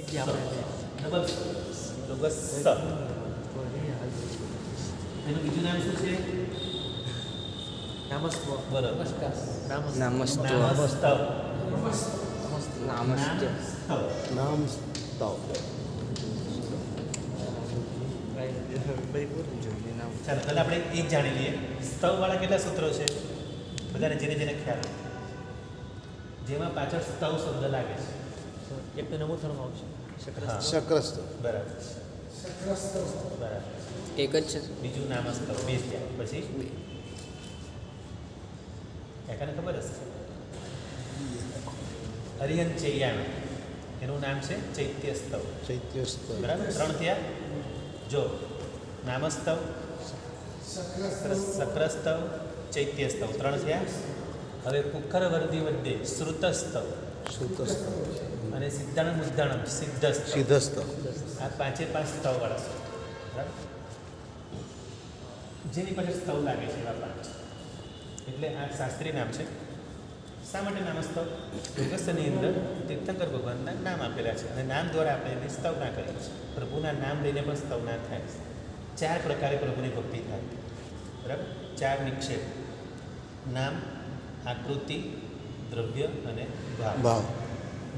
Double લોગસ એનું બીજું નામ શું છે? નામસ્વ. બરાબર. નામસ્વ. નામસ્તવ. નામસ્તવ. નામ સ્તવ. ચાલો પહેલાં આપણે એક જાણી લઈએ. સ્તવવાળા કેટલા સૂત્રો છે? બધાને જેને જેને ખ્યાલ હોય. જેમાં પાછળ સ્તવ શબ્દ લાગે છે. એક તો નમોથરમાં આવશે. હા. શક્રસ્ત. બરાબર. બરાબર. એક જ છે. બીજું નામસ્તવ બે થયા. પછી કાકાને ખબર હશે હરિહન ચૈયાણ એનું નામ છે ચૈત્ય સ્તવ. ચૈત્ય સ્તવ. બરાબર. 3 થયા. જો નામસ્તવ, સક્રસ્તવ, ચૈત્ય સ્તવ 3 થયા. હવે પુખર વર્ધી વડે શ્રુતસ્તવ શ્રુતસ્તવ. અને સિદ્ધાણમ ઉદ્દાણમ સિદ્ધસ્તવ. સિદ્ધસ્તવ. આ 5 સ્તવવાળા છે. બરાબર. જેની પાસે સ્તવ લાગે છે એવા 5. એટલે આ શાસ્ત્રીય નામ છે. શા માટે નામસ્તવ? યોગસ્થની અંદર તીર્થંકર ભગવાનના નામ આપેલા છે અને નામ દ્વારા આપણે એની સ્તવના કરીએ છીએ. પ્રભુના નામ લઈને પણ સ્તવના થાય છે. 4 પ્રકારે પ્રભુની ભક્તિ થાય. બરાબર. 4 નિક્ષેપ: નામ, આકૃતિ, દ્રવ્ય અને ભાવ. ભાવ.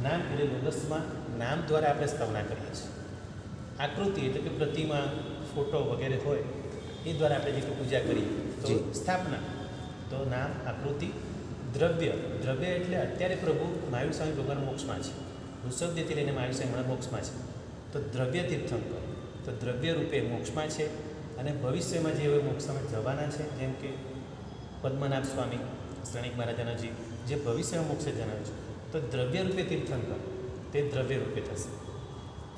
નામ એટલે લોગસમાં નામ દ્વારા આપણે સ્તવના કરીએ છીએ. આકૃતિ એટલે કે પ્રતિમા, ફોટો વગેરે હોય એ દ્વારા આપણે જે પૂજા કરીએ તો જી. સ્થાપના. તો નામ, આકૃતિ, દ્રવ્ય. દ્રવ્ય એટલે અત્યારે પ્રભુ મહાવીર સ્વામી ભગવાન મોક્ષમાં છે. ઋષભદેવથી લઈને મહાવીર સ્વામી હમણાં મોક્ષમાં છે. તો દ્રવ્ય તીર્થંકર તો દ્રવ્ય રૂપે મોક્ષમાં છે અને ભવિષ્યમાં જે હવે મોક્ષમાં જવાના છે, જેમ કે પદ્મનાભ સ્વામી શ્રેણિક મહારાજાનાજી જે ભવિષ્યમાં મોક્ષે જણાવ્યું છે, તો દ્રવ્ય રૂપે તીર્થંકર તે દ્રવ્ય રૂપે થશે.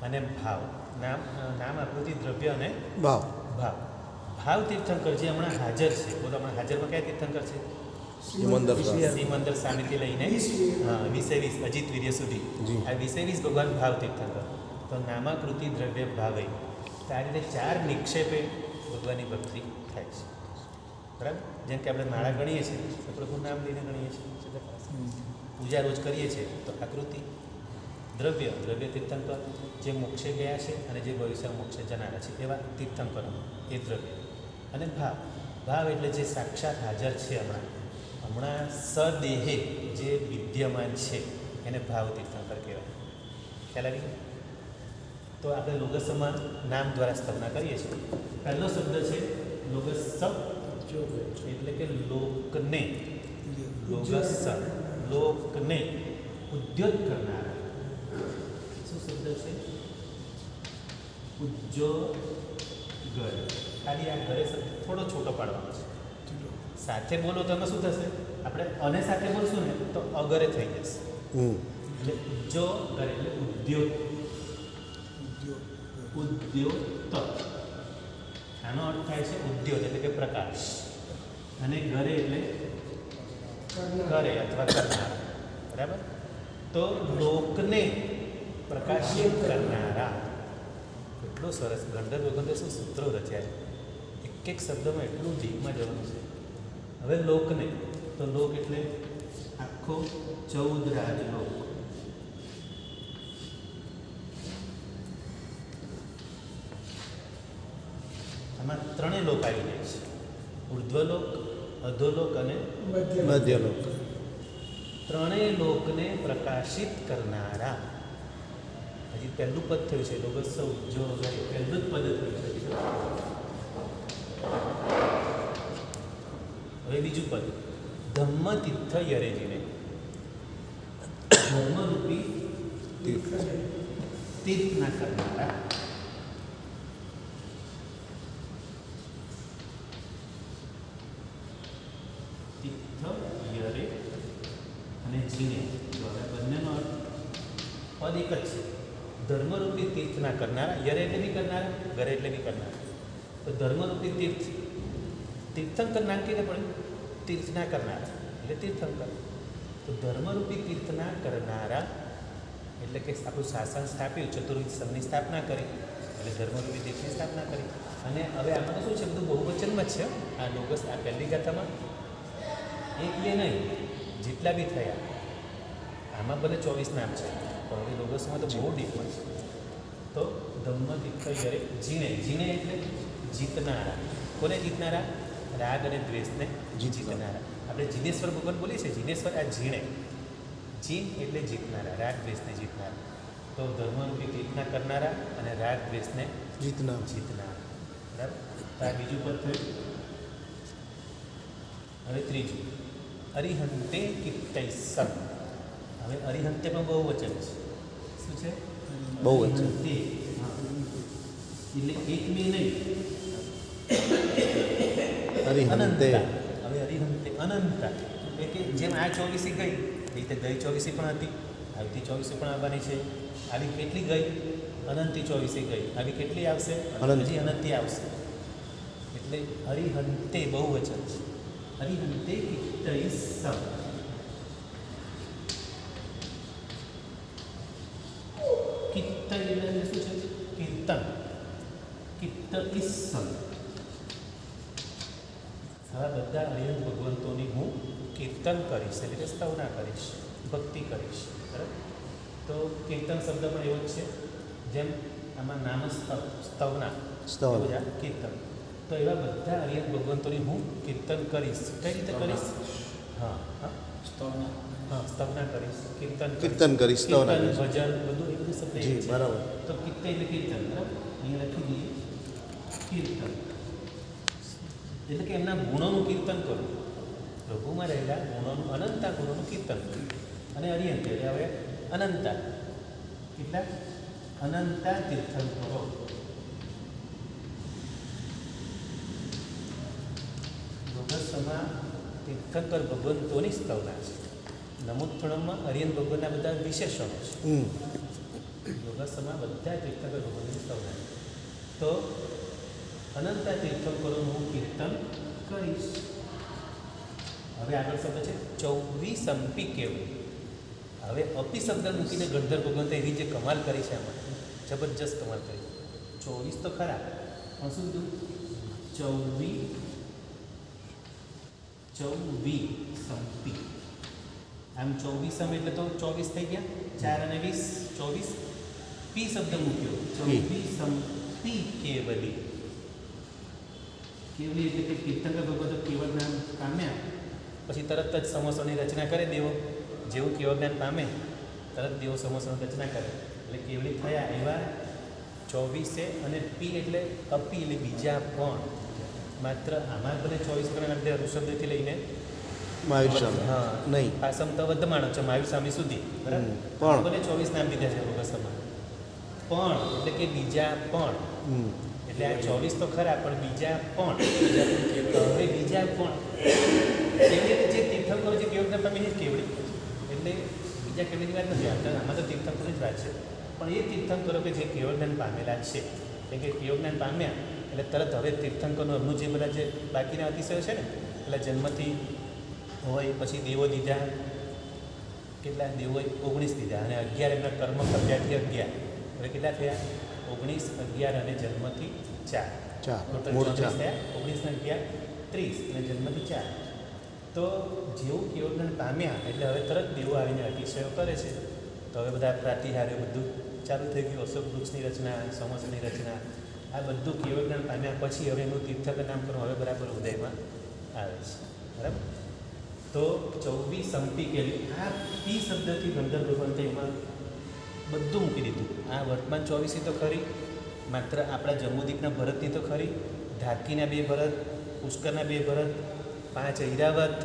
અને ભાવ, નામ, આકૃતિ, દ્રવ્ય અને ભાવ. ભાવ. ભાવ તીર્થંકર જે હમણાં હાજર છે, બોલો હમણાં હાજરમાં કયા તીર્થંકર છે? સિમંદર સ્વામી. સિમંદર સ્વામીથી લઈને 20 અજીત વીર્ય સુધી જી. આ 20 ભગવાન ભાવ તીર્થંકર. તો નામાકૃતિ, દ્રવ્ય, ભાવે. તો આ રીતે 4 નિક્ષેપે ભગવાનની ભક્તિ થાય છે. બરાબર. જેમ કે આપણે માળા ગણીએ છીએ તો પ્રભુ નામ લઈને ગણીએ છીએ. પૂજા રોજ કરીએ છીએ તો આકૃતિ, દ્રવ્ય તીર્થંકર જે મોક્ષે ગયા છે અને જે ભવિષ્યમાં મોક્ષે જનારા છે એવા તીર્થંકરો એ દ્રવ્ય. અને ભાવ એટલે જે સાક્ષાત હાજર છે હમણાં સદેહે જે વિદ્યમાન છે એને ભાવ તીર્થંકર કહેવાય. ખ્યાલ આવી? તો આપણે લોગસમાં નામ દ્વારા સ્તવના કરીએ છીએ. પહેલો શબ્દ છે લોગસ, એટલે કે લોકને. લોગસ લોકને ઉદ્યોગ કરનારા. શું શબ્દ છે? ઉદ્યોગ. ખાલી આ ઘરે શબ્દ થોડો છોટો પાડવાનો છે. સાથે બોલો તો એમાં શું થશે? આપણે અને સાથે બોલશું ને તો અગરે થઈ જશે. એટલે ઉદ્યોગ એટલે ઉદ્યોગ. આનો અર્થ થાય છે ઉદ્યોગ એટલે કે પ્રકાશ, અને ઘરે એટલે કરે અથવા કરનાર. બરાબર. તો લોકને પ્રકાશિત કરનારા. એટલો સરસ ગંધર્વ વગંધર શું સૂત્રો રચ્યા છે. એક શબ્દમાં એટલું ડીપમાં જવાનું છે. હવે લોકને, તો લોક એટલે આખો 14 રાજલોક. આમાં 3 લોક આવી જાય છે: ઉર્ધ્વલોક, અધોલોક અને મધ્યલોક. 3 લોકને પ્રકાશિત કરનારા. હજી પહેલું પદ થયું છે લોગસ ઉદ્યોગ, પહેલું જ પદ થયું છે. હવે બીજું પદ ધમ્મ તીર્થ યરેજીને. ધર્મરૂપી તીર્થના કરનારા. તીર્થ યરે અને જીને. બંનેનો અર્થ પદ એક જ છે. ધર્મરૂપી તીર્થના કરનારા. યરે એટલે બી કરનારા, ગરે એટલે બી કરનારા. તો ધર્મરૂપી તીર્થ, તીર્થંકર નામ કીધે પડે, તીર્થના કરનારા એટલે તીર્થંકર. તો ધર્મરૂપી તીર્થના કરનારા એટલે કે આપણું શાસન સ્થાપ્યું, ચતુર્વિધ સંઘની સ્થાપના કરી એટલે ધર્મરૂપી તીર્થની સ્થાપના કરી. અને હવે આમાં શું છે, બધું બહુવચનમાં જ છે. આ લોગસ, આ પહેલી ગાથામાં 1 2 નહીં, જેટલા બી થયા આમાં ભલે 24 નામ છે, પણ હવે લોગસમાં તો બહુ ડીપમાં છે. ધમ્મ તીર્થયરે જીણે જીણે એટલે જીતનારા. કોને જીતનારા? રાગ અને દ્વેષને જીતનારા. આપણે જીનેશ્વર ભગવાન બોલીએ છીએ, જીનેશ્વર આ જીણે. જીન એટલે જીતનારા, રાગ દ્વેષને જીતનારા. તો ધર્મરૂપી તીર્થના કરનારા અને રાગ દ્વેષને જીતનાર. જીતનારા. બરાબર. તો આ બીજું પદ થયું. હવે ત્રીજું, અરિહંતે કીર્તૈસમ. હવે અરિહંતે પણ બહુ વચન છે. શું છે? બહુવચન. અરિહંતે. હા. એટલે એક બે નહીં, અરિહંતે. અનંતા. હવે અરિહંતે અનંતા એટલે કે જેમ આ 24 ગઈ એ રીતે ગઈ 24 પણ હતી, આવતી 24 પણ આવવાની છે. આવી કેટલી ગઈ? અનંતી 24 ગઈ. આવી કેટલી આવશે? અનંત. હજી અનંતી આવશે. એટલે અરિહંતે બહુવચન છે. અરિહંતે કીર્તયસમ. કીર્તન એટલે શું છે? કીર્તન. કીર્તયસમ. આવા બધા અરિહંત ભગવંતોની હું કીર્તન કરીશ, એટલે કે સ્તવના કરીશ, ભક્તિ કરીશ. બરાબર. તો કીર્તન શબ્દ પણ એવો જ છે જેમ આમાં નામ સ્તવના સ્તવના. એવું જ આ કીર્તન. તો એવા બધા અરિહંત ભગવંતોની હું કીર્તન કરીશ. કઈ રીતે કરીશ? હા હા હા, સ્તવના કરીશ, કીર્તન કરીશ, સ્તવના કીર્તન, કરીશ. ભજન બધું એ બધું શબ્દ જી એક છે. બરાબર. તો કીર્તન એટલે કીર્તન. બરાબર. અહીંયા લખી દઈએ કીર્તન એટલે કે એમના ગુણોનું કીર્તન કરું. પ્રભુમાં રહેલા ગુણોનું, અનંતા ગુણોનું કીર્તન કરું. અને અરિહંત એટલે હવે અનંતા. કેટલા? અનંતા તીર્થન કરો. યોગસમાં તીર્થંકર ભગવંતોની સ્તવના છે. નમોત્થણમમાં અરિહંત ભગવાનના બધા વિશેષણો છે. યોગસમાં બધા તીર્થંકર ભગવંતોની સ્તવના છે. તો અનંતા તીર્થંકરોનું હું કીર્તન કરીશ. હવે આગળ શબ્દ છે 24 અંપી કેવું. હવે અપી શબ્દ મૂકીને ગણધર ભગવંતે એવી જે કમાલ કરી છે આમાં, જબરજસ્ત કમાલ કરી. 24 તો ખરા, પણ શું કીધું? 24 સંપી. આમ 24 એટલે તો 24 થઈ ગયા, 4 અને 20 24. પી શબ્દ મૂક્યો 24 સંપી કેવલી. કેવલી એટલે કે તીર્થંકર ભગવતો કેવળ જ્ઞાન પામ્યા પછી તરત જ સમોસોની રચના કરે દેવો. જેવું કેવળ જ્ઞાન પામે તરત દેવો સમોસોની રચના કરે એટલે કેવલી થયા. એવા 24 અને પી એટલે અપી એટલે બીજા પણ. માત્ર આમાં ભલે 24 ગણા નામ દે ઋષભદેવથી લઈને મહાવીર સ્વામી. હા નહીં. પાસમ તો વર્ધમાનો છે મહાવીર સ્વામી સુધી. બરાબર. પણ. ભલે 24 નામ દીધા છે યોગસમાં. પણ એટલે કે બીજા પણ. એટલે આ 24 તો ખરા, પણ બીજા પણ. હવે બીજા પણ કેવડી જે તીર્થંકરો જે કેવળ પામી એ જ કેવડી. એટલે બીજા કેવડીની વાત નથી આવતા, આમાં તો તીર્થંકરોની જ વાત છે. પણ એ તીર્થંકરો કે જે કેવળ જ્ઞાન પામેલા છે, એટલે કે કેવળ જ્ઞાન પામ્યા એટલે તરત હવે તીર્થંકરનો એમનું જે બધા જે બાકીના અતિશયો છે ને, એટલે જન્મથી હોય પછી દેવો દીધા. કેટલા દેવો? 19 દીધા. અને 11 એમના કર્મ કર્યાથી 11. હવે કેટલા થયા? 19, 11 અને જન્મથી 4. ટોટલ મૂળ 24 ચાર. થયા. 19 ને 11 30 અને જન્મથી 4. તો જેવું કેવળ પામ્યા એટલે હવે તરત દેવો આવીને અતિશયો કરે છે. તો હવે બધા પ્રાતિહાર્યો બધું ચાલુ થઈ ગયું. અશોક વૃક્ષની રચના, સમોસાની રચના, આ બધું કેવળ જ્ઞાન પામ્યા પછી હવે એનું તીર્થંકર નામ કરવું હવે બરાબર ઉદયમાં આવે છે. બરાબર. તો 24 સંપી કેલી. આ પી શબ્દથી ગંધર ભગવંતે એમાં બધું મૂકી દીધું. આ વર્તમાન 24 તો ખરી, માત્ર આપણા જમ્બુદીપના ભરતની તો ખરી, ધારકીના 2 ભરત, પુષ્કરના 2 ભરત, 5 ઐરાવત,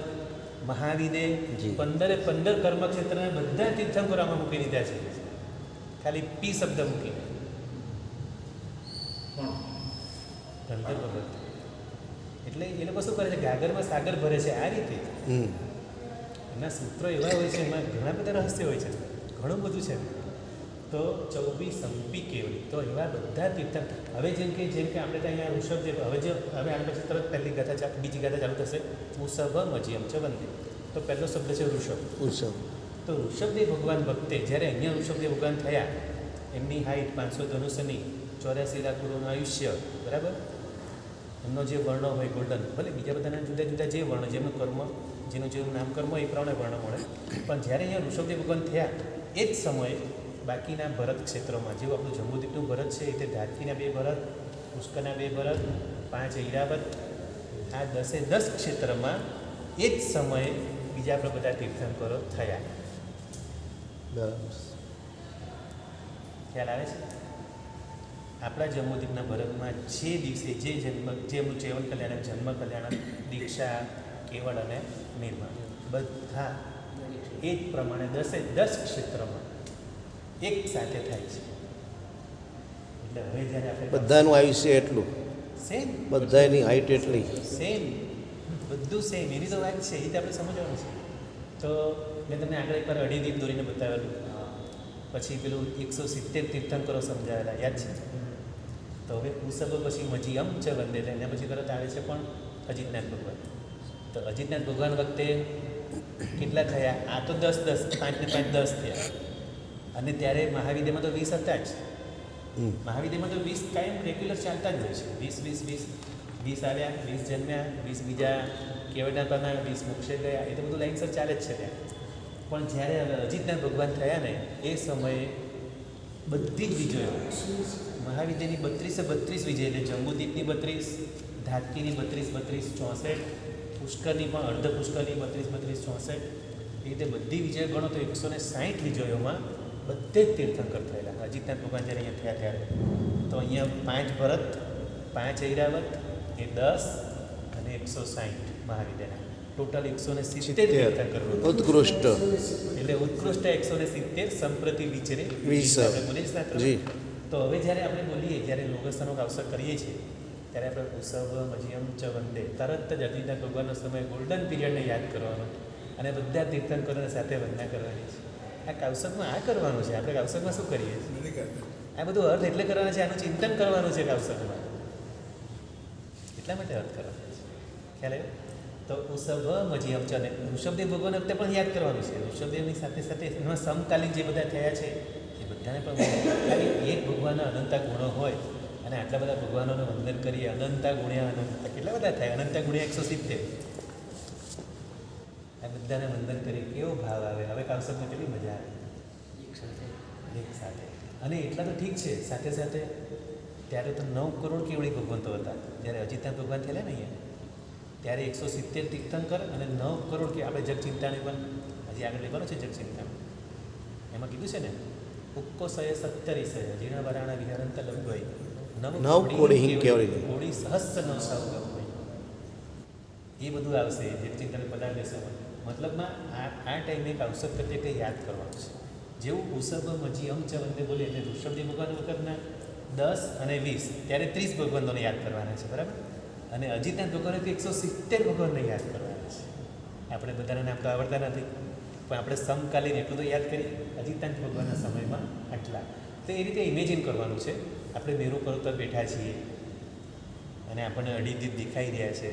મહાવિદે, જી. 15 કર્મક્ષેત્રના બધા તીર્થંકરોમાં મૂકી દીધા છે. ખાલી પી શબ્દ મૂકીને ગંધર ભગત. એટલે એ લોકો શું કરે છે? ગાગરમાં સાગર ભરે છે આ રીતે. એના સૂત્રો એવા હોય છે, એમાં ઘણા બધા રહસ્ય હોય છે, ઘણું બધું છે. તો 24 સંપી કેવડી. તો એવા બધા તીર્થંકર. હવે જેમ કે આપણે ત્યાં અહીંયા ઋષભદેવ, હવે આના પછી તરત પહેલી ગાથા બીજી ગાથા ચાલુ થશે. ઉષભ મજ્યમ ચ વંદે. તો પહેલો શબ્દ છે ઋષભ. તો ઋષભદેવ ભગવાન વખતે જ્યારે અહીંયા ઋષભદેવ ભગવાન થયા, એમની હાઈટ 500 ધનુષની, 84 લાખ ગુરુનું આયુષ્ય. બરાબર. એમનો જે વર્ણ હોય ગોલ્ડન, ભલે બીજા બધાના જુદા જુદા જે વર્ણ, જેમનું કર્મ, જેનું જેવું નામ કર્મ હોય એ પ્રમાણે વર્ણ મળે. પણ જ્યારે અહીંયા ઋષભદેવ ભગવાન થયા એ જ સમયે બાકીના ભરત ક્ષેત્રોમાં જેવું આપણું જંબુદ્વીપનું ભરત છે એ રીતે ધારકીના 2 ભરત, પુષ્કરના 2 ભરત, 5 ઐરાવત, આ 10 ક્ષેત્રમાં એ જ સમયે બીજા આપણે બધા તીર્થંકરો થયા. બરાબર. ખ્યાલ આવે છે? આપણા જંબુદ્વીપના ભરતમાં જે દિવસે જે જેમનું ચેવન કલ્યાણ, જન્મ કલ્યાણ, દીક્ષા, કેવળ અને નિર્માણ બધા એ જ પ્રમાણે 10 ક્ષેત્રમાં એક સાથે થાય છે. એટલે હવે જ્યારે આપણે બધાનું આયુષ્ય એટલું, સેમ બધાની હાઈટ એટલી. સેમ બધું સેમ, એની તો વાત છે, એ રીતે આપણે સમજવાનું છે. તો મેં તમને આગળ એકવાર અઢી દોરીને બતાવેલું, પછી પેલું 170 તીર્થંકરો સમજાવેલા, યાદ છે? તો હવે ઉસબ પછી મજીયમ ચ વંદે, એના પછી તરત આવે છે પણ અજીતનાથ ભગવાન. તો અજીતનાથ ભગવાન વખતે કેટલા થયા? આ તો 10 5 ને 5 10 થયા. અને ત્યારે મહાવિદ્યમાં તો 20 હતા જ. મહાવિદ્યમાં તો 20 કાયમ રેગ્યુલર ચાલતા જ હોય છે. 20 આવ્યા, 20 જન્મ્યા, 20 બીજા કેવડના પામ્યા, 20 મોક્ષે ગયા, એ તો બધું લાઈનસર ચાલે જ છે ત્યાં. પણ જ્યારે હવે અજીતનાથ ભગવાન થયા ને એ સમયે બધી જ વિજયો, મહાવિદ્યની 32 વિજય, એટલે જંબુદ્વીપની 32, ધાતકીની 32 64, પુષ્કરની પણ અર્ધ પુષ્કરની 32 64, એ રીતે બધી વિજય ગણો તો 160 વિજયોમાં બધે જ તીર્થંકર થયેલા. અજીતનાથ ભગવાન જ્યારે અહીંયા થયા ત્યારે તો અહીંયા 5 ભરત, 5 ઐરાવત, એ 10 અને 160 મહાવિદ્યના ટોટલ 170 તીર્થંકર. ઉત્કૃષ્ટ. એટલે ઉત્કૃષ્ટ 170 સંપ્રતિ વિચરે 20. આપણે બોલીએ છીએ ને. જી. તો હવે જ્યારે આપણે બોલીએ, જ્યારે લોગસ્થાનો અવસર કરીએ છીએ ત્યારે આપણે ઉત્સવ મજીયમ ચ વંદે, તરત જ અજીતનાથ ભગવાનનો સમય ગોલ્ડન પીરિયડને યાદ કરવાનો અને બધા તીર્થંકરોને સાથે વંદના કરવાની છે. આ કાવસકમાં આ કરવાનું છે. આપણે કાવસકમાં શું કરીએ છીએ? આ બધું અર્થ એટલે કરવાના છે, આનું ચિંતન કરવાનું છે કાવસકમાં. એટલા માટે અર્થ કરવાનો છે. ખ્યાલ આવ્યો? તો ઉત્સવ મજીયમ ચ, અને ઋષભદેવ ભગવાન વખતે પણ યાદ કરવાનું છે. ઋષભદેવની સાથે સાથે એમાં સમકાલીન જે બધા થયા છે એ બધાને પણ ખાલી એક ભગવાનના અનંતા ગુણો હોય અને આટલા બધા ભગવાનોને વંદન કરીએ, અનંતા ગુણ્યા અનંતા કેટલા બધા થાય? અનંતા ગુણ્યા 170. આ બધાને વંદન કરીએ, કેવો ભાવ આવે. હવે કાવસકમાં કેટલી મજા આવે એક સાથે. અને એટલા તો ઠીક છે, સાથે સાથે ત્યારે તો 9 કરોડ કેવળી ભગવંતો હતા. જ્યારે અજીતનાથ ભગવાન થયેલા ને અહીંયા ત્યારે 170 તીર્થંકર અને 9 કરોડ કે આપણે જગચિંતાની પણ હજી આગળ લેવાનો છે. જગચિંતામાં એમાં કીધું છે ને, ઉક્કો 170 જીર્ણ વરાણા વિહરંત લંગોઈ 9 કોડી હિંગ કેવળી કોડી સહસ્ર નો સાવ ગમોઈ. એ બધું આવશે જગચિંતાને પદાર્થ દેશોમાં. મતલબમાં આ ટાઈમે કાવસક પ્રત્યે કંઈ યાદ કરવાનું છે. જેવું ઉષભ મજીયમ ચ વંદે બોલે એટલે ઋષભદેવ ભગવાન વખતના 10 અને 20 ત્યારે 30 ભગવંતોને યાદ કરવાના છે, બરાબર? અને અજીતનાથ ભગવાને તો 170 ભગવાનને યાદ કરવાના છે. આપણે બધાના નામ તો આવડતા નથી, પણ આપણે સમકાલીન એટલું તો યાદ કરીએ. અજીતનાથ ભગવાનના સમયમાં આટલા. તો એ રીતે ઇમેજિન કરવાનું છે. આપણે મેરુ પર્વત પર બેઠા છીએ અને આપણને અડીદીપ દેખાઈ રહ્યા છે.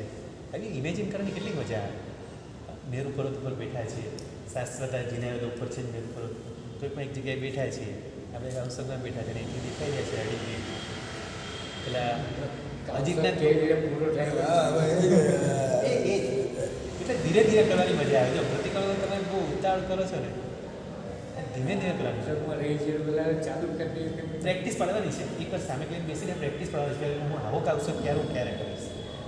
આવી ઇમેજિન કરવાની કેટલી મજા આવે. મેરુ પર્વત ઉપર બેઠા છીએ, શાશ્વતાજીના ઉપર છે મેરુ પર્વત, કોઈ પણ એક જગ્યાએ બેઠા છીએ, આપણે અવસરમાં બેઠા છીએ, એટલી દેખાઈ રહ્યા છે અડીદીપ. પેલા અજીતનાથ એટલે ધીરે ધીરે કરવાની મજા આવે. જો પ્રતિકળ તમે બહુ ઉતાવળ કરો છો ને, ધીમે ધીમે કરવાનું. પ્રેક્ટિસ પાડવાની છે. એકવાર સામે કરીને બેસીને પ્રેક્ટિસ પાડવાની છે. હું આવો કાવશો ત્યારે હું ક્યારે કરીશ.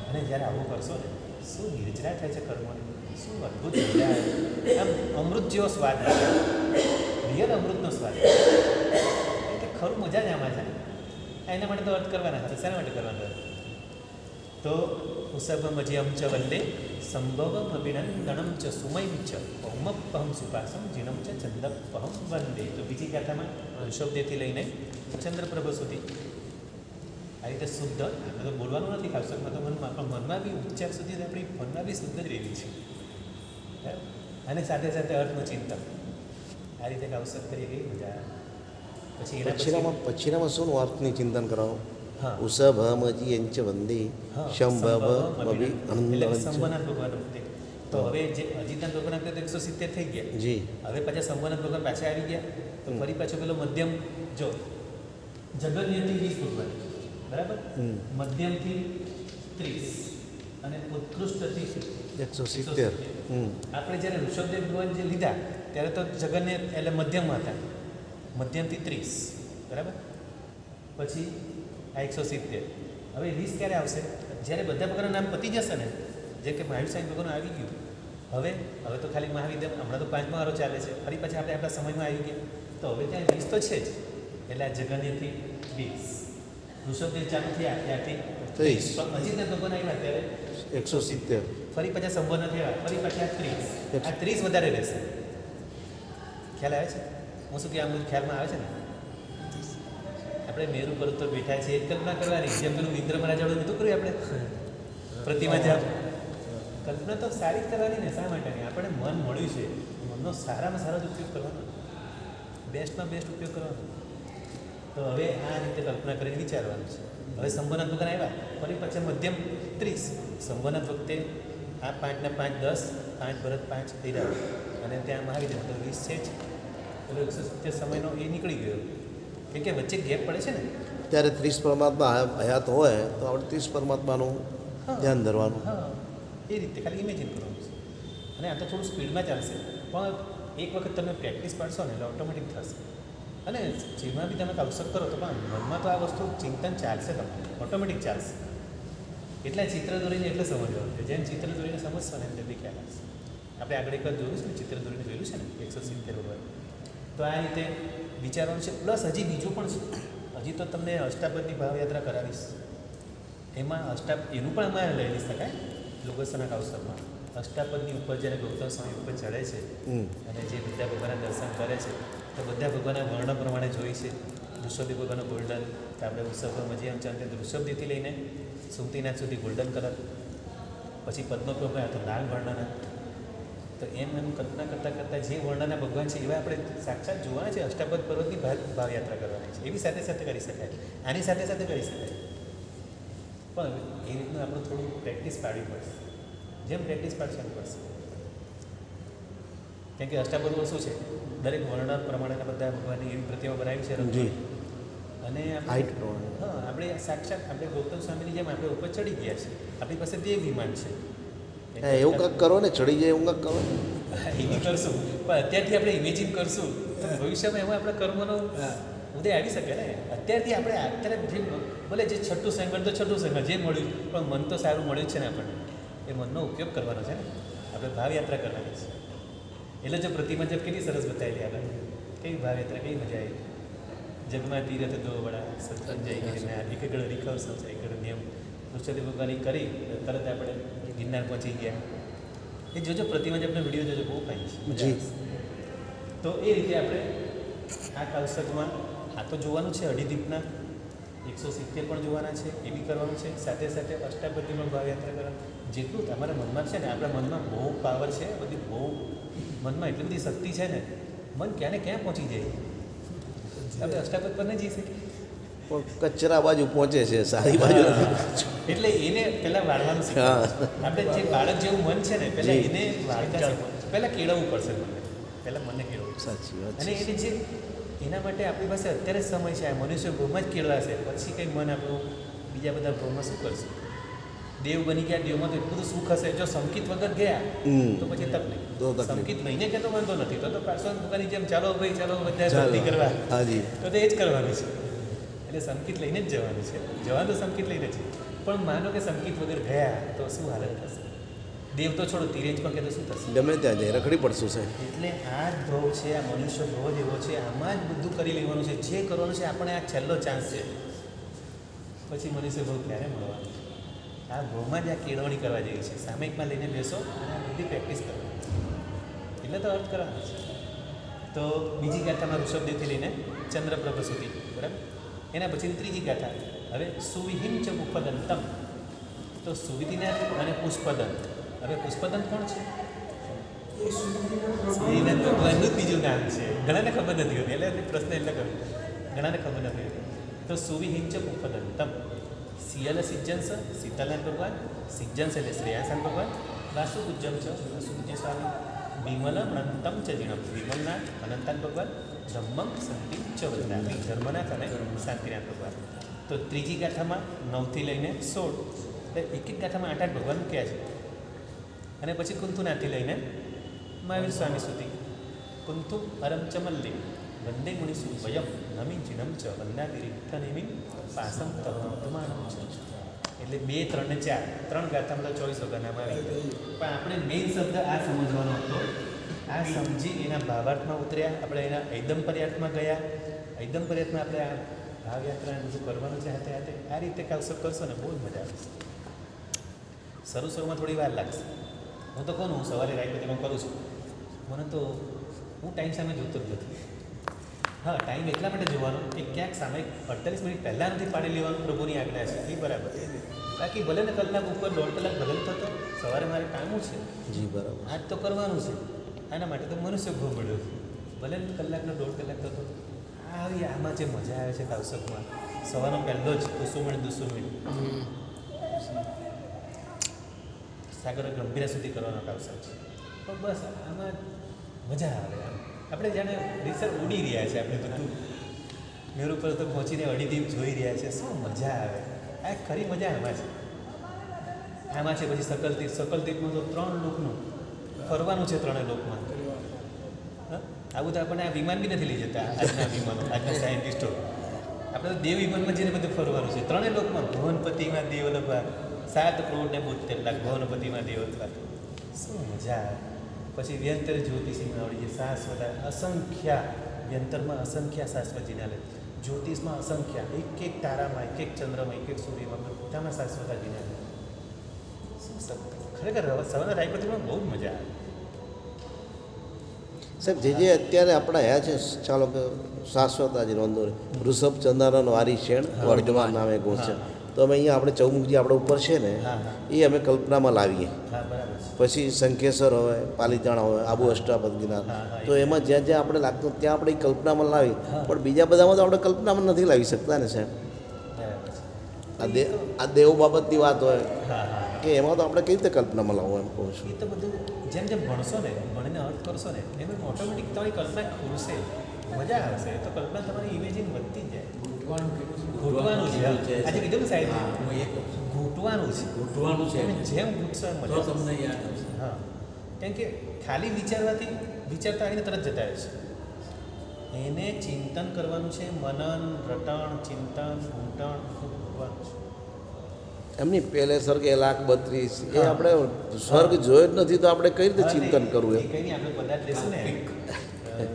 અને જ્યારે આવો કરશો ને, શું નિર્જરા થાય છે કર્મોની, શું અદ્ભુત મજા આવે. આમ અમૃત જેવો સ્વાદ આવે, રિયલ અમૃતનો સ્વાદ. એટલે ખરું મજા જ આમાં જાય. એના માટે તો અર્થ કરવાના હતા. શાના માટે કરવાના? તો ઉષભ મજીયમ ચ વંદે સંભવમ અભિનંદનમ ચ સુમયમ ચ પૌમપહમ સુપાસમ જીનમ ચ ચંદપહમ વંદે. તો બીજી ગાથામાં ઋષભદેવથી લઈને ચંદ્રપ્રભ સુધી આ રીતે શુદ્ધ. આપણે તો બોલવાનું નથી કાવસકમાં, તો મનમાં, પણ મનમાં બી ઉચ્ચાર સુધી આપણી મનમાં બી શુદ્ધ જ રહેવી છે. અને સાથે સાથે અર્થનું ચિંતન. આ રીતે કાવસક કરીએ કેવી મજા આવે. પછી પછીનામાં શું અર્થની ચિંતન કરાવો? હા, ઉષભમજી અંચ વંદે શંભવ મભિ સંવનાથ ભગવાન વખતે. તો હવે જે અજીતનાથ ભગવાન વખતે 170 થઈ ગયા. જી. હવે પાછા સંવનાથ ભગવાન પાછા આવી ગયા. તો ફરી પાછો પેલો મધ્યમ, જો જગન્યથી 20 ભગવાન, બરાબર? મધ્યમથી 30 અને ઉત્કૃષ્ટથી 170. આપણે જ્યારે ઋષભદેવ ભગવાન જે લીધા ત્યારે તો જગન્યત એટલે મધ્યમમાં હતા. મધ્યમથી 30, બરાબર. પછી આ 170. હવે 20 ક્યારે આવશે? જ્યારે બધા ભગવાનના નામ પતી જશે ને, જેમ કે મહાવીર સ્વામી ભગવાનનું આવી ગયું. હવે તો ખાલી મહાવીર, હમણાં તો 5મા વારો ચાલે છે, ફરી પછી આપણે આપણા સમયમાં આવી ગયા. તો હવે ત્યાં 20 તો છે જ, એટલે આ જગન્યથી 20, ઋષભદેવ ચાલુ થયા ત્યાંથી 30. અજીતના ભગવાન આવ્યા ત્યારે 170. ફરી પાછા સંબંધ થયા, ફરી પાછા 30. આ 30 વધારે રહેશે. ખ્યાલ આવે છે? હું શું કે આમ ખ્યાલમાં આવે છે ને? આપણે મેરુ પર તો બેઠા છીએ, એક કલ્પના કરવાની, જેમ પેલું ઇન્દ્ર મહારાજાનું નહોતું કર્યું આપણે પ્રતિમા જાપ. કલ્પના તો સારી જ કરવાની ને, શા માટેની? આપણે મન મળ્યું છે, મનનો સારામાં સારો જ ઉપયોગ કરવાનો, બેસ્ટમાં બેસ્ટ ઉપયોગ કરવાનો. તો હવે આ રીતે કલ્પના કરીને વિચારવાનું છે. હવે સંબંધ વગર આવ્યા, ફરી પછી મધ્યમ 30. સંબંધ વખતે આ 5 ને 5 10, 5 ભરત 5 થઈ રહ્યા, અને ત્યાં મહાવીર તો 20 છે જ, એટલે 170 સમયનો એ નીકળી ગયો. કેમ કે વચ્ચે ગેપ પડે છે ને. ત્યારે 30 પરમાત્મા હયાત હોય તો આપણે 30 પરમાત્માનું ધ્યાન ધરવાનું. હા, એ રીતે ખાલી ઇમેજિન કરવાનું છે. અને આ તો થોડું સ્પીડમાં ચાલશે, પણ એક વખત તમે પ્રેક્ટિસ પાડશો ને એટલે ઓટોમેટિક થશે. અને જેમાં બી તમે કૌશલ કરો તો પણ મનમાં તો આ વસ્તુ ચિંતન ચાલશે, તમને ઓટોમેટિક ચાલશે. એટલે ચિત્ર દોરીને એટલે સમજવાનું છે. જેમ ચિત્ર દોરીને સમજશો ને એમ જલ્દી ખ્યાલ આવશે. આપણે આગળ એક વાર જોયું છે ને, ચિત્ર દોરીને જોયેલું છે ને 170 વગર. તો આ રીતે વિચારવાનું છે. પ્લસ હજી બીજું પણ છે. હજી તો તમને અષ્ટાપદની ભાવયાત્રા કરાવીશ. એમાં એનું પણ અમારે લઈ શકાય લોકોસના કૌશલમાં. અષ્ટાપદની ઉપર જ્યારે ગૌતમ સ્વામી ઉપર ચડે છે અને જે બધા ભગવાનના દર્શન કરે છે, તો બધા ભગવાનના વર્ણ પ્રમાણે જોઈ છે. ઋષભદેવ ભગવાનનો ગોલ્ડન, તો આપણે ઉત્સવ મજી એમ ચાલતે ઋષભદેવથી લઈને સુમતીનાથ સુધી ગોલ્ડન કલર, પછી પદ્મપ્રભા તો લાલ વર્ણના. તો એમ કલ્પના કરતાં જે વર્ણના ભગવાન છે એવા આપણે સાક્ષાત જોવાના છે. અષ્ટાપદ પર્વતની ભાવયાત્રા કરવાની છે. એવી સાથે સાથે કરી શકાય, આની સાથે સાથે કરી શકાય. પણ એ રીતનું આપણે થોડું પ્રેક્ટિસ પાડવી પડશે. જેમ પ્રેક્ટિસ પાડશે એમ પડશે. કેમ કે અષ્ટાપદમાં શું છે, દરેક વર્ણ પ્રમાણેના બધા ભગવાનની એવી પ્રતિમા બનાવી છે જી. અને હાઈટ પ્રમાણે. હા, આપણે સાક્ષાત આપણે ગૌતમ સ્વામીની જેમ આપણે ઉપર ચડી ગયા છે. આપણી પાસે દેવ વિમાન છે. એવું કાંઈક કરો ને, ચડી જાય એવું કાંઈક કરો. એની કરશું, પણ અત્યારથી આપણે ઇમેજિન કરશું તો ભવિષ્યમાં એમાં આપણા કર્મનો ઉદય આવી શકે ને. અત્યારથી આપણે અત્યારે જે ભલે જે છઠ્ઠું સંગઠન તો છઠ્ઠું સંગઠન જે મળ્યું, પણ મન તો સારું મળ્યું છે ને આપણને. એ મનનો ઉપયોગ કરવાનો છે ને, આપણે ભાવયાત્રા કરવાની છે. એટલે જો પ્રતિમા જબ કેટલી સરસ બતાવેલી આગળ, કેવી ભાવયાત્રા, કેવી મજા આવી. જગમાં તીરથ દો વડા સત્સંજય ગિરનાર, એકગળ રીખવ સંસ એકગળ નિયમ ઋષભદેવ ભગવાનની કરી તરત આપણે ગિરનાર પહોંચી ગયા. એ જોજો પ્રતિમા જબનો વિડીયો જોજો, બહુ ફાઇન છે. જી. તો એ રીતે આપણે આ કૌશકમાં આ તો જોવાનું છે. અઢીદીપના 170 પણ જોવાના છે, એ બી કરવાનું છે. સાથે સાથે અષ્ટાપદીમાં ભાવયાત્રા કરવાનું. જેટલું તમારા મનમાં છે ને, આપણા મનમાં બહુ પાવર છે, બધી બહુ મનમાં એટલી બધી શક્તિ છે ને, મન ક્યાં ને ક્યાં પહોંચી જાય. આપણે અષ્ટાપદ પર નહીં જઈ શકીએ, પણ કચરા બાજુ પહોંચે છે, સારી બાજુ નથી. એટલે એને પહેલાં વાળવાનું છે. આપણે જે બાળક જેવું મન છે ને, પહેલાં એને વાળતા પહેલાં કેળવવું પડશે મને, પહેલાં મને કેળવવું. સાચી વાત અને છે. એને જે એના માટે આપણી પાસે અત્યારે જ સમય છે. આ મનુષ્ય ભ્રમમાં જ કેળવાશે, પછી કંઈ મન આપણું બીજા બધા ભ્રમમાં શું કરશું? દેવ બની ગયા, દેવમાં તો એટલું બધું સુખ હશે. જો સંકિત વગર ગયા તો પછી તકલીફ. તો તકલીફ. સંકિત લઈને ગયા તો વાંધો નથી. તો પાર્શ્વ ભગવાનની જેમ ચાલો ભાઈ ચાલો બધા ભક્તિ કરવા, હાજી. તો તે જ કરવાનું છે. એટલે સંકિત લઈને જ જવાનું છે. જવાનું તો સંકિત લઈને છે. પણ માનો કે સંકિત વગર ગયા તો શું હાલત થશે? દેવ તો છોડો, તિરેજ પણ કે તો શું થશે? ગમે ત્યાં જાય રખડી પડશું સાહેબ. એટલે આ જ ભાવ છે, આ મનુષ્ય ભાવ જ એવો છે. આમાં જ બધું કરી લેવાનું છે. જે કરવાનું છે આપણે આ છેલ્લો ચાન્સ છે. પછી મનુષ્ય ભાવ ક્યારે મળવાનું? આ ભાવમાં જ આ કેળવણી કરવા જેવી છે. સામયિકમાં લઈને બેસો અને આ બધી પ્રેક્ટિસ કરવાની. એટલે તો અર્થ કરવાનો છે. તો બીજી ગાથામાં ઋષભદેવથી લઈને ચંદ્રપ્રભ સુધી, બરાબર. એના પછી ત્રીજી ગાથા. હવે સુવિહિમ ચ પુષ્પદંતમ. તો સુવિધિનાથ અને પુષ્પદંત. હવે પુષ્પદંત કોણ છે? સુવિધિનાથ ભગવાનનું જ બીજું નામ છે. ઘણાને ખબર નથી હોતી, એટલે પ્રશ્ન એટલે કહ્યું, ઘણાને ખબર નથી હોતી. તો સુવિહિમ ચ પુષ્પદંતમ. સિયલ સિજ્જંસ શીતલનાથ ભગવાન, સિજ્જંસ એટલે શ્રેયાસન ભગવાન, વાસુપૂજ્યમ છે વાસુપૂજ્ય સ્વામી, વિમલમ અનંતમ ચ જીણમ. વિમલનાથ અનંતાન ભગવાન, ધમ્મમ શાંતિ ચ વદનામી. ધર્મનાથ અને શાંતિનાથ ભગવાન. તો ત્રીજી ગાથામાં 9થી લઈને 16, એટલે એક એક ગાથામાં 8 ભગવાન મૂક્યા છે. અને પછી કુંતુનાથથી લઈને મહાવીર સ્વામી સુધી. કુંતુ અરમ ચમલ્લી, વંદે મુનિસુ વયમ નમી ચિનમ ચ વંદાગીરી વિઠ્ઠનેમી પાસમ તમામ છે. એટલે 2, 3 ને 4 3 ગાથામાં તો 24 વગરનામાં આવી ગયા. પણ આપણે મેઇન શબ્દ આ સમજવાનો હતો. આ સમજી એના ભાવાર્થમાં ઉતર્યા, આપણે એના ઐદમ ગયા. ઐદમ પર્યાતમાં આપણે આ ભાવયાત્રા બધું કરવાનું છે હાથે હાથે. આ રીતે કાવસર કરશો ને બહુ જ મજા આવશે. શરૂમાં થોડી વાર લાગશે. હું તો કહું હું સવારે રાઈપતિમાં કરું છું. મને તો હું ટાઈમ સામે જોતો જ નથી. હા, ટાઈમ એટલા માટે જોવાનો કે ક્યાંક સામે 48 મિનિટ પહેલાં નથી પાડી લેવાનું, પ્રભુની આજ્ઞા છે એ બરાબર. બાકી ભલે ને કલાક ઉપર 1.5 કલાક ભલે થતો, સવારે મારે કામું છે, જી બરાબર. આજ તો કરવાનું છે. આના માટે તો મનુષ્ય ભોગ મળ્યો છે. ભલે ને કલાકનો 1.5 કલાક થતો. આમાં જે મજા આવે છે કાવસકમાં, સવારનો પહેલો જ 200 મિનિટ 200 મિનિટ સાગર ગંભીરા સુધી કરવાનો કાવસક છે. પણ બસ આમાં મજા આવે. આપણે જાણે રીસર ઉડી રહ્યા છે. આપણે બધું મેર ઉપર તો પહોંચીને અડીદીપ જોઈ રહ્યા છે. શું મજા આવે. આ ખરી મજા આમાં છે. આમાં છે પછી સકલતીર્થમાં તો 3 લોકનું ફરવાનું છે. 3 લોકમાં આવું તો આપણને આ વિમાન બી નથી લઈ જતા. આજના વિમાનો, આજના સાયન્ટિસ્ટો. આપણે તો દેવ વિમાનમાં જઈને બધું ફરવાનું છે. 3 લોકમાં ભવનપતિમાં દેવલભા 7 કરોડ ને 72 લાખ ભવનપતિમાં દેવલભા. શું મજા આવે. પછી વ્યંતર જ્યોતિષીમાં આવડી જાય. શાશ્વત અસંખ્ય વ્યંતરમાં અસંખ્ય શાશ્વતજીના લે. જ્યોતિષમાં અસંખ્ય એક તારામાં, એક ચંદ્રમાં, એક સૂર્યમાં બધામાં શાશ્વતજીના લે. શું ખરેખર સવારના રાયપતિમાં બહુ જ મજા આવે. સાહેબ જે અત્યારે આપણા હ્યા છે, ચાલો કે શાશ્વતાજી નોંધો વૃષભ ચંદ્રનો વારી શેણ વર્ધમાન નામે ગુણ છે. તો અમે અહીંયા આપણે ચૌમુખજી આપણે ઉપર છે ને એ અમે કલ્પનામાં લાવીએ. હા, બરાબર છે. પછી શંખેશ્વર હોય, પાલીતાણા હોય, આબુ અષ્ટાપદ ગિરનાર. તો એમાં જ્યાં જ્યાં આપણે લાગતું ત્યાં આપણે એ કલ્પનામાં લાવી. પણ બીજા બધામાં તો આપણે કલ્પનામાં નથી લાવી શકતા ને સાહેબ. બરાબર છે. આ દેવ બાબતની વાત હોય હા, હા. કે એમાં તો આપણે કઈ રીતે કલ્પનામાં લાવવું એમ કહું છું. એ તો બધું જેમ જેમ ભણશો ને, ભણીને અર્થ કરશો ને, એમ ઓટોમેટિક તમારી કલ્પના ખુલશે, મજા આવશે. તો કલ્પના તમારી ઇમેજિન વધતી જ જાય. ઘૂંટવાનું છે. આજે કીધું ને સાહેબ, ઘૂંટવાનું છે. તમે જેમ ઘૂંટશો એમ મજા તમને યાદ આવશે. હા, કેમ કે ખાલી વિચારતા આવીને તરત જતા રહે છે. એને ચિંતન કરવાનું છે. મનન, રટણ, ચિંતન, ઘૂંટણ કરવાનું છે. એમની પહેલે સ્વર્ગ 1,32,000 એ આપણે સ્વર્ગ જોયો જ નથી તો આપણે કઈ રીતે ચિંતન કરવું એમ. કંઈ નહીં, આપણે પદાર્થ લેશું ને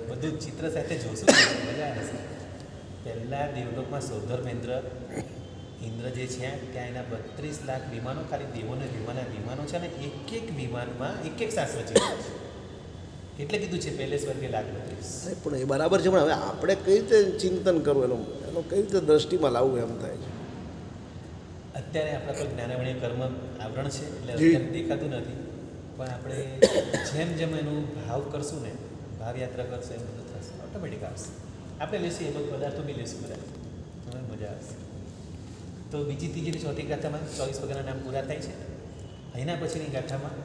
બધું ચિત્ર સાથે જોશું ને મજા આવશે. પહેલાં દેવલોકમાં સૌધર્મેન્દ્ર ઇન્દ્ર જે છે ત્યાં એના 32 લાખ વિમાનો, ખાલી દેવોને વિમાનો છે ને એક વિમાનમાં એક શાશ્વત છે. એટલે કીધું છે પહેલે સ્વર્ગે 1,32,000. પણ એ બરાબર છે, પણ હવે આપણે કઈ રીતે ચિંતન કરવું એનું કઈ રીતે દ્રષ્ટિમાં લાવવું એમ થાય છે. અત્યારે આપણા પર જ્ઞાનાવણીય કર્મ આવરણ છે એટલે અત્યારે દેખાતું નથી. પણ આપણે જેમ જેમ એનું ભાવ કરશું ને, ભાવયાત્રા કરશું એમ બધું થશે, ઓટોમેટિક આવશે. આપણે લેશું એ બધું પદાર્થો બી લેશું બધા, હવે મજા આવશે. તો બીજી ત્રીજી ચોથી ગાથામાં 24 વગરના નામ પૂરા થાય છે. એના પછીની ગાથામાં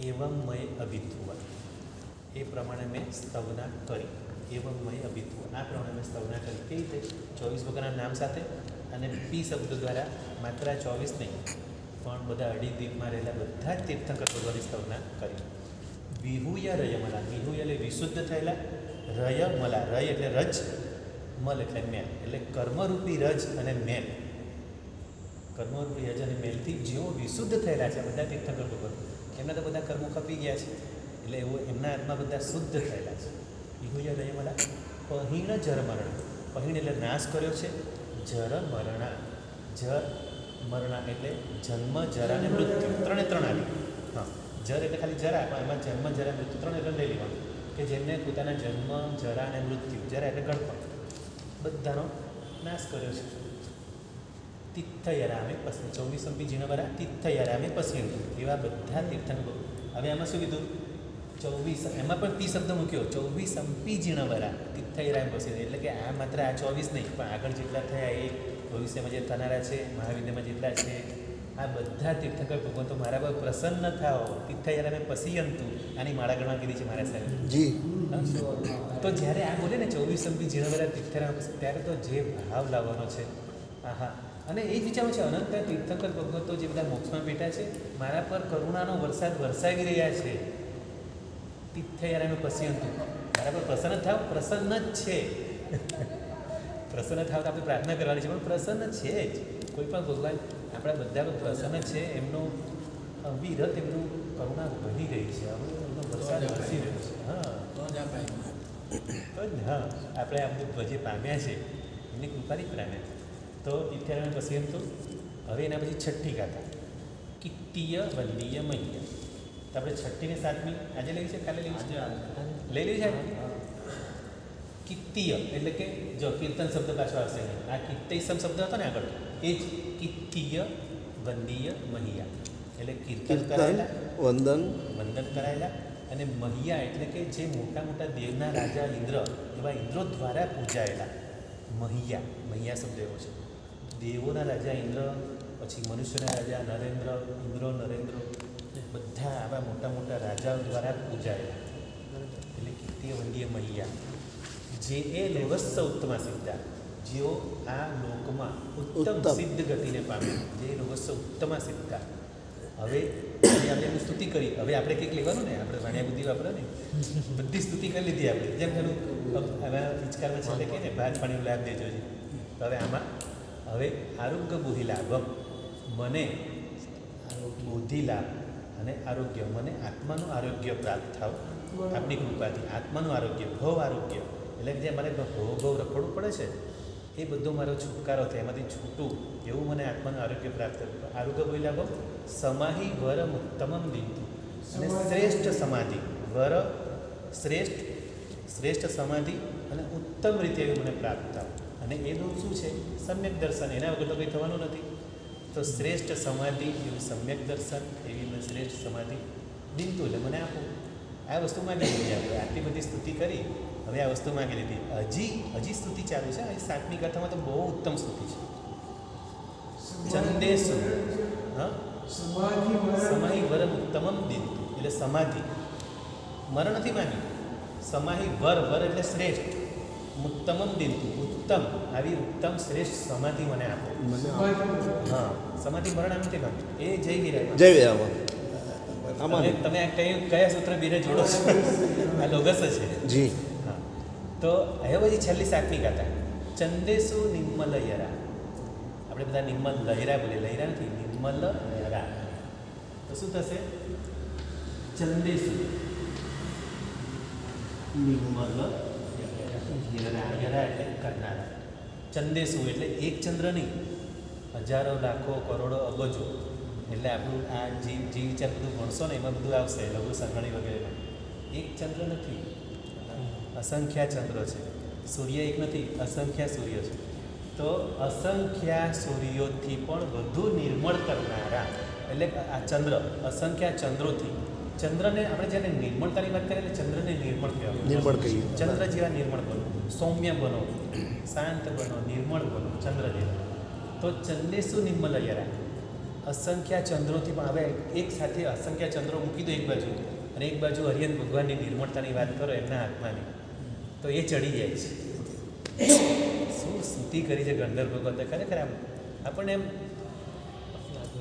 એવમ મય અભિધુવા, એ પ્રમાણે મેં સ્તવના કરી. એવમ મય અભિધુવા, આ પ્રમાણે મેં સ્તવના કરી. કેવી રીતે? 24 વગરના નામ સાથે અને પી શબ્દ દ્વારા માત્ર 24 નહીં પણ બધા અડીદીપમાં રહેલા બધા જ તીર્થંકર ભગવાનની સ્તવના કરી. વિહુય રયમલા, વિહુય એટલે વિશુદ્ધ થયેલા, રયમલા, રય એટલે રજ, મલ એટલે મેલ, એટલે કર્મરૂપી રજ અને મેલ. કર્મરૂપી રજ અને મેલથી જેઓ વિશુદ્ધ થયેલા છે બધા તીર્થંકર ભગવાન, એમના તો બધા કર્મો ખપી ગયા છે એટલે એવો એમના આત્મા બધા શુદ્ધ થયેલા છે. વિહુય રયમલા પહીણ જરમરણ, પહીણ એટલે નાશ કર્યો છે. જર મરણા, જર મરણા એટલે જન્મ, જરા અને મૃત્યુ, 3 આવી. હા, જર એટલે ખાલી જરા, પણ એમાં જન્મ, જરા, મૃત્યુ 3 એટલે લઈ લેવાનું કે જેમને પોતાના જન્મ, જરા અને મૃત્યુ, જરા એટલે ગણપણ, બધાનો નાશ કર્યો છે. તિથ્થયરામે પસંદ, 24 જીણવરા તિથ્થયરામે પસંદ, એવા બધા તીર્થંકરો. હવે આમાં શું કીધું? 24, એમાં પણ પી શબ્દ મૂક્યો. 24 જીણવરા તિથ્થયરામે પસંદ, એટલે કે આ માત્ર આ 24 નહીં પણ આગળ જેટલા થયા એ ભવિષ્યમાં જે થનારા છે, મહાવિદ્યમાં જેટલા છે, આ બધા તીર્થંકર ભગવાન તો મારા પર પ્રસન્ન થાઓ. તિથ્થયરામે પસીયંતુ, આની માળા ગણવા કીધી છે મારા સાહેબ. જી. તો જ્યારે આ બોલે ને 24 જીણવરા તિથ્થયરામે પસંદ, ત્યારે તો જે ભાવ લાવવાનો છે, આહા. અને એ જ વિચારવું છે, અનંત તીર્થંકર ભગવતો જે બધા મોક્ષમાં બેઠા છે, મારા પર કરુણાનો વરસાદ વરસાવી રહ્યા છે. તિથ્થયરામે પશ્યંતુ, મારા પર પ્રસન્ન થાવ, પ્રસન્ન જ છે. પ્રસન્ન થાવ તો આપણે પ્રાર્થના કરવાની છે, પણ પ્રસન્ન છે જ. કોઈ પણ ભગવાન આપણા બધા પર પ્રસન્ન છે. એમનો અવિરત એમનું કરુણા વધી રહી છે. એમનો વરસાદ વરસી રહ્યો છે. હા તો જ હા આપણે આ બધું જે પામ્યા છે એમની કૃપાથી જ પામ્યા છે. તો 98 પછી એમ તો હવે એના પછી છઠ્ઠી ગાથા કિત્તીય વંદીય મહ્ય. તો આપણે છઠ્ઠી ને સાતમી આજે લેવી છે, કાલે લેવી છે? લઈ લેવી છે. કિત્તીય એટલે કે જો કીર્તન શબ્દ પાછો આવશે. આ કિત્તૈસમ શબ્દ હતો ને આગળ, એ જ કિત્તીય વંદીય મહિયા એટલે કીર્તન કરાયેલા, વંદન કરાયેલા. અને મહિયા એટલે કે જે મોટા મોટા દેવના રાજા ઇન્દ્ર, એવા ઇન્દ્રો દ્વારા પૂજાયેલા મહિયા શબ્દ એવો છે. દેવોના રાજા ઇન્દ્ર, પછી મનુષ્યના રાજા નરેન્દ્ર, બધા આવા મોટા મોટા રાજાઓ દ્વારા પૂજાયેલા એટલે કીર્તિય વંદીય મહિયા. જે એ લોગસ્સ ઉત્તમા સિદ્ધા, જેઓ આ લોકમાં ઉત્તમ સિદ્ધ ગતિને પામે, જે લોગસ્સ ઉત્તમા સિદ્ધા. હવે આપણે એની સ્તુતિ કરી. હવે આપણે કંઈક લેવાનું ને, આપણે વાણિયા બુદ્ધિ વાપરો ને, બધી સ્તુતિ કરી લીધી આપણે. જેમ પેલું હવે પિચકારમાં છેલ્લે કહે ને ભાત પાણીનો લાભ દેજો છે. તો હવે આમાં હવે આરોગ્ય બુદ્ધિ લાભ, મને બુદ્ધિ લાભ અને આરોગ્ય, મને આત્માનું આરોગ્ય પ્રાપ્ત થાવ આપની કૃપાથી. આત્માનું આરોગ્ય, ભવ આરોગ્ય એટલે કે જે મારે ભવ રખડવું પડે છે એ બધો મારો છુટકારો થાય, એમાંથી છૂટું એવું મને આત્માનું આરોગ્ય પ્રાપ્ત થયું. આરોગ્ય બોલી લાભો સમાહિ વર ઉત્તમમ દિંતુ, અને શ્રેષ્ઠ સમાધિ, વર શ્રેષ્ઠ સમાધિ અને ઉત્તમ રીતે એવું મને પ્રાપ્ત થાય. અને એનું શું છે? સમ્યક દર્શન. એના વગર તો કંઈ થવાનું નથી. તો શ્રેષ્ઠ સમાધિ એવું સમ્યક દર્શન, એવી મને શ્રેષ્ઠ સમાધિ દિંતુ એટલે મને આપો. આ વસ્તુ માગી લીધી આપણે. આટલી બધી સ્તુતિ કરી, હવે આ વસ્તુ માગી લીધી. હજી સ્તુતિ ચાલુ છે. અહીં સાતમી ગાથામાં તો બહુ ઉત્તમ સ્તુતિ છે. ચંદેસુ સમાહિ વરમ ઉત્તમમ દિંતુ એટલે સમાધિ, મર નથી માની. સમાહિ વર એટલે શ્રેષ્ઠ, ઉત્તમમ દિંતુ ઉત્તમ, આવી ઉત્તમ શ્રેષ્ઠ સમાધિ મને આપો. હા, સમાધિ મરણ નથી માની. એ જય વિરામ. તમે આ કયા સૂત્ર બીરે જોડો છો? આ લોગસ છે જી. હા, તો હવે પછી છેલ્લી સાતમી ગાથા ચંદેસુ નિમ્મલ યરા. આપણે બધા નિમ્મલ લહેરા બોલીએ, લહેરા નથી, નિમ્મલ યરા. તો શું થશે? ચંદેસુ નિમ્મલ યરા એટલે કરનારા. ચંદેસુ એટલે એક ચંદ્ર નહીં, હજારો લાખો કરોડો અબજો. એટલે આપણું આ જે વિચાર બધું ભણશો ને એમાં બધું આવશે, લઘુ સંઘણી વગેરેમાં. એક ચંદ્ર નથી, અસંખ્યા ચંદ્રો છે. સૂર્ય એક નથી, અસંખ્યા સૂર્ય છે. તો અસંખ્યા સૂર્યોથી પણ વધુ નિર્મળ કરનારા એટલે આ ચંદ્ર, અસંખ્યા ચંદ્રોથી. ચંદ્રને આપણે જ્યારે નિર્મળતાની વાત કરીએ એટલે ચંદ્રને નિર્મળ કહેવાય. નિર્મળ કહીએ, ચંદ્ર જેવા નિર્મળ બનો, સૌમ્ય બનો, શાંત બનો, નિર્મળ બનો, ચંદ્ર જેવા. તો ચંદેસુ નિર્મલ યરા, અસંખ્યા ચંદ્રોથી પણ. હવે એક સાથે અસંખ્યા ચંદ્રો મૂકી દો એક બાજુ, અને એક બાજુ હરિયન ભગવાનની નિર્મળતાની વાત કરો, એમના આત્માની, તો એ ચડી જાય છે. શું સ્તુતિ કરી છે ગંધર્વ ભગવંતે! ખરેખર આમ આપણને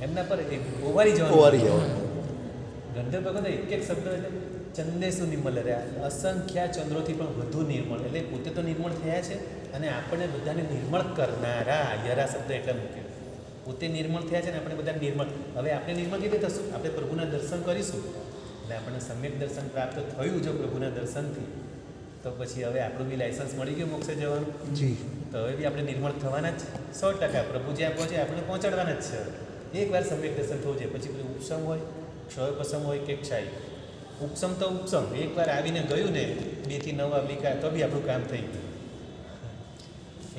એમના પર ઓવારી જવાનું. ગંધર્વ ભગવંતે એક શબ્દ એટલે ચંદેસુ નિર્મલ રહ્યા, અસંખ્યા ચંદ્રોથી પણ વધુ નિર્મળ. એટલે પોતે તો નિર્મળ થયા છે અને આપણને બધાને નિર્મળ કરનારા. યરા શબ્દ એટલે મૂક્યો. પોતે નિર્મળ થયા છે ને આપણે બધા નિર્મળ. હવે આપણે નિર્મળ કેવી થશું? આપણે પ્રભુના દર્શન કરીશું એટલે આપણને સમ્યક દર્શન પ્રાપ્ત થયું જો પ્રભુના દર્શનથી, તો પછી હવે આપણું બી લાયસન્સ મળી ગયું મોક્ષે જવાનું. જી. તો હવે બી આપણે નિર્મળ થવાના જ 100%. પ્રભુ જ્યાં પહોંચે આપણે પહોંચાડવાના જ છે. એકવાર સમ્યક દર્શન થવું છે, પછી પેલું ઉપસમ હોય, ક્ષયપસમ હોય કે ક્ષાય. ઉપસમ તો ઉપસમ એકવાર આવીને ગયું ને 2 થી 9 આવલિકા, તો બી આપણું કામ થઈ ગયું.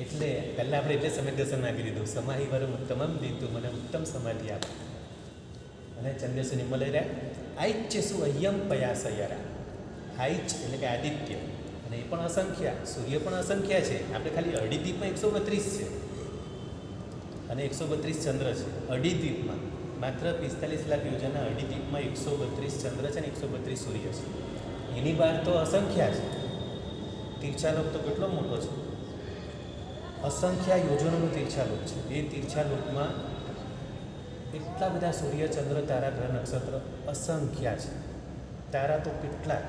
એટલે પહેલાં આપણે એટલે સમ્યક દર્શન નાખી દીધું. સમાહિ વરમ ઉત્તમમ દિંતુ, મને ઉત્તમ સમાધિ આપો. અને ચંદેસુ નિર્મલ રહ્યા. આઈચ્યસુ અય્યમ પયાસયરા. આઈચ એટલે કે આદિત્ય, અને એ પણ અસંખ્યા. સૂર્ય પણ અસંખ્યા છે. આપણે ખાલી અડીદ્વીપમાં 132 છે અને 132 ચંદ્ર છે અડીદ્વીપમાં. માત્ર 45 લાખ યોજના અડીદ્વીપમાં 132 ચંદ્ર છે ને 132 સૂર્ય છે. એની બહાર તો અસંખ્યા છે. તીર્છાલોક તો કેટલો મોટો છે, અસંખ્યા યોજનોનું તીર્છાલોક છે. એ તીર્છાલોકમાં એટલા બધા સૂર્ય, ચંદ્ર, તારા, ગ્રહ, નક્ષત્ર અસંખ્યા છે. તારા તો કેટલા,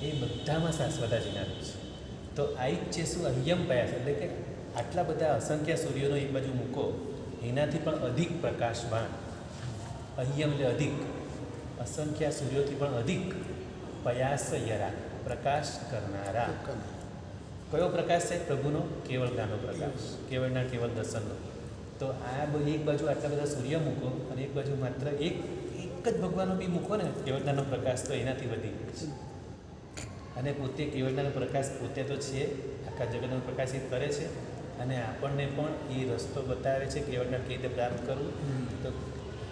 એ બધામાં શાશ્વતાજીના રૂપ છે. તો આ જ છે શું અહ્યમ પયાસ એટલે કે આટલા બધા અસંખ્ય સૂર્યોનો એક બાજુ મૂકો એનાથી પણ અધિક પ્રકાશવાન અહ્યમ એટલે અધિક અસંખ્ય સૂર્યોથી પણ અધિક પયાસયરા પ્રકાશ કરનારા. કયો પ્રકાશ છે? પ્રભુનો કેવળ જ્ઞાનનો પ્રકાશ, કેવળના કેવળ દર્શનનો. તો આ એક બાજુ આટલા બધા સૂર્ય મૂકો અને એક બાજુ માત્ર એક જ ભગવાનનો બી મૂકો ને કેવળતાનો પ્રકાશ, તો એનાથી વધી છે. અને પોતે કેવળતાનો પ્રકાશ પોતે તો છે, આખા જગતનો પ્રકાશિત કરે છે અને આપણને પણ એ રસ્તો બતાવે છે કેવળતા કેવી રીતે પ્રાપ્ત કરવું. તો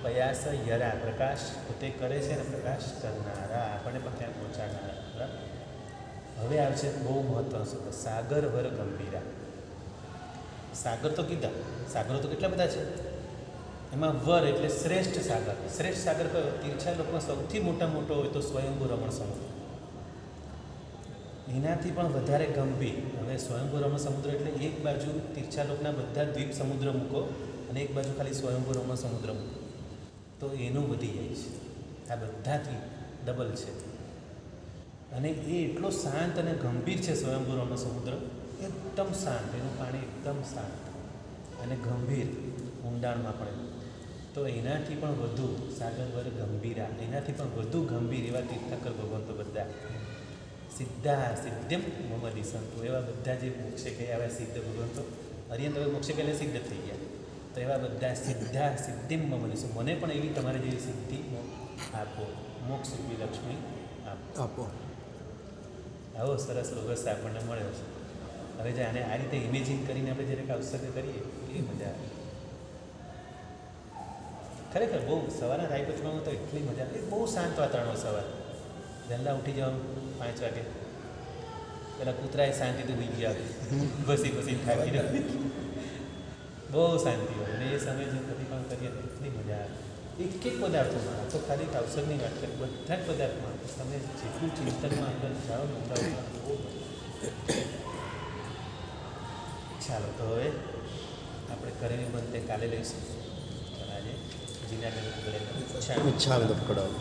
પયાસ યરા પ્રકાશ પોતે કરે છે અને પ્રકાશ કરનારા આપણને પણ ત્યાં પહોંચાડનારા. બરાબર. હવે આવશે બહુ મહત્વનો શબ્દ સાગર વર ગંભીરા. સાગર તો કીધા, સાગરો તો કેટલા બધા છે, એમાં વર એટલે શ્રેષ્ઠ સાગર. શ્રેષ્ઠ સાગર કયો? તીર્છા લોકમાં સૌથી મોટો હોય તો સ્વયંભૂ રમણ સમુદ્ર, એનાથી પણ વધારે ગંભીર. હવે સ્વયંભૂ રમણ સમુદ્ર એટલે એક બાજુ તીર્છા લોકના બધા દ્વીપ સમુદ્ર મૂકો અને એક બાજુ ખાલી સ્વયંભૂ રમણ સમુદ્ર મૂકો તો એનું વધી જાય છે. આ બધાથી ડબલ છે. અને એ એટલો શાંત અને ગંભીર છે સ્વયંભૂ રમણ સમુદ્ર, એકદમ શાંત, એનું પાણી એકદમ શાંત અને ગંભીર ઊંડાણમાં પણ. તો એનાથી પણ વધુ સાગર વર ગંભીરા, એનાથી પણ વધુ ગંભીર એવા તીર્થંકર ભગવંતો બધા સિદ્ધા સિદ્ધિમ મમદી સંતો, એવા બધા જે મોક્ષે ગયા એવા સિદ્ધ ભગવંતો, હરિયન હવે મોક્ષે ગયેલા સિદ્ધ થઈ ગયા, તો એવા બધા સિદ્ધા સિદ્ધિમ મમદી સંતો, મને પણ એવી તમારે જેવી સિદ્ધિ આપો, મોક્ષ રૂપી લક્ષ્મી આપો. આવો સરસ રોગસ આપણને મળ્યો છે. હવે જે આને આ રીતે ઇમેજિન કરીને આપણે જ્યારે અવસર કરીએ એ મજા આવે. ખરેખર બહુ સવારના રાયપુરમાં તો એટલી મજા આવે. બહુ શાંત વાતાવરણ સવાર, વહેલા ઉઠી જવાનું 5 વાગે, પેલા કૂતરાએ શાંતિથી ઉઈ ગયા, બસી થાકી રહ્યો, બહુ શાંતિ હોય. અને એ સમયે જે પ્રતિક્રમણ કરીએ ને એટલી મજા આવે. એક પદાર્થોમાં, તો ખાલી અવસરની વાત કરી, બધા જ પદાર્થમાં તમે જેટલું ચિંતનમાં અંદર જાઓ ને ઊંડા બહુ. ચાલો તો હવે આપણે કરેલી બંધ કાલે લઈશું. આજે જિલ્લાને ઈચ્છા આવે તો પકડાવો.